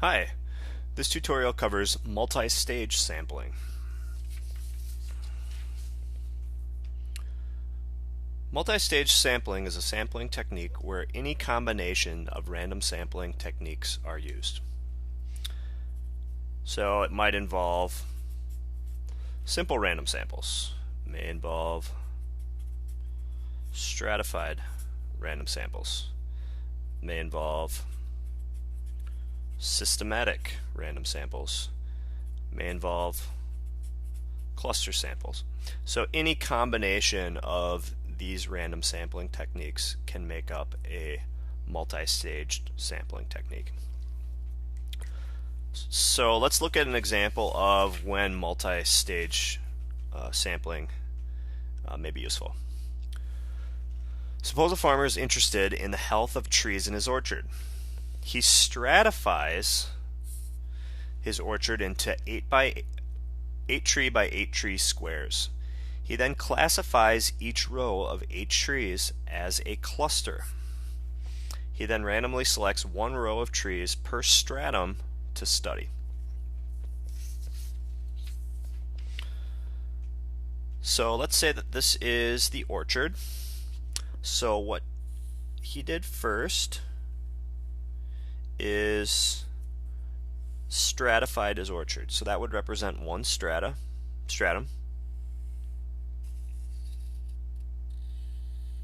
Hi, this tutorial covers multi-stage sampling. Multi-stage sampling is a sampling technique where any combination of random sampling techniques are used. So it might involve simple random samples, it may involve stratified random samples, it may involve systematic random samples, may involve cluster samples. So any combination of these random sampling techniques can make up a multi-staged sampling technique. So let's look at an example of when multi-stage sampling may be useful. Suppose a farmer is interested in the health of trees in his orchard. He stratifies his orchard into 8 tree by 8 tree squares. He then classifies each row of 8 trees as a cluster. He then randomly selects one row of trees per stratum to study. So let's say that this is the orchard. So what he did first is stratified his orchard. So that would represent one stratum.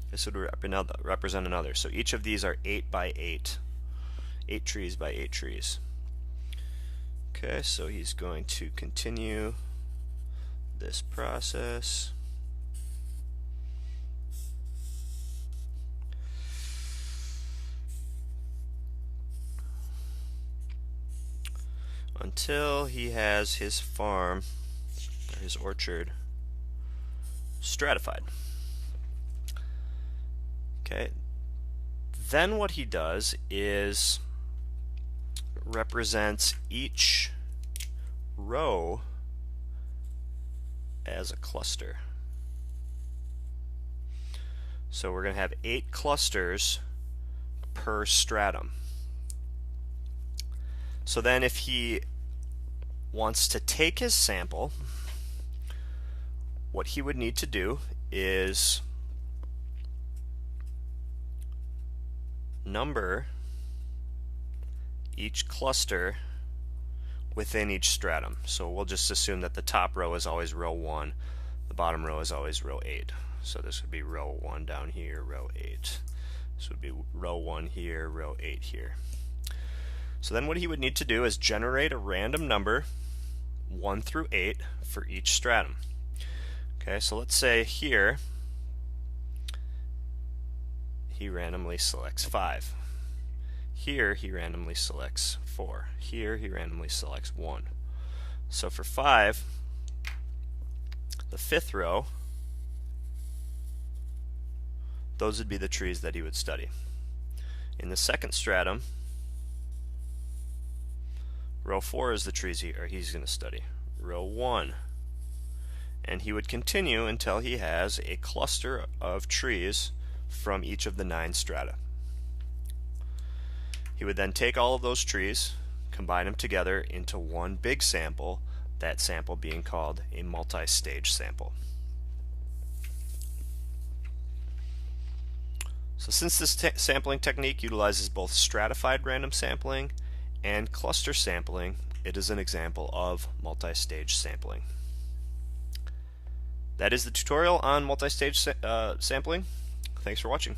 This would represent another. So each of these are 8 by 8. 8 trees by 8 trees. Okay, so he's going to continue this process. Until he has his farm, or his orchard, stratified. Okay, then what he does is represents each row as a cluster. So we're going to have 8 clusters per stratum. So then if he wants to take his sample, what he would need to do is number each cluster within each stratum. So we'll just assume that the top row is always row 1, the bottom row is always row 8. So this would be row 1 down here, row 8. This would be row 1 here, row 8 here. So then what he would need to do is generate a random number 1 through 8 for each stratum. Okay, so let's say here he randomly selects 5. Here he randomly selects 4. Here he randomly selects 1. So for 5, the 5th row, those would be the trees that he would study. In the 2nd stratum, row 4 is the trees he's going to study. Row 1. And he would continue until he has a cluster of trees from each of the 9 strata. He would then take all of those trees, combine them together into one big sample, that sample being called a multi-stage sample. So since this sampling technique utilizes both stratified random sampling and cluster sampling, it is an example of multi-stage sampling. That is the tutorial on multi-stage sampling. Thanks for watching.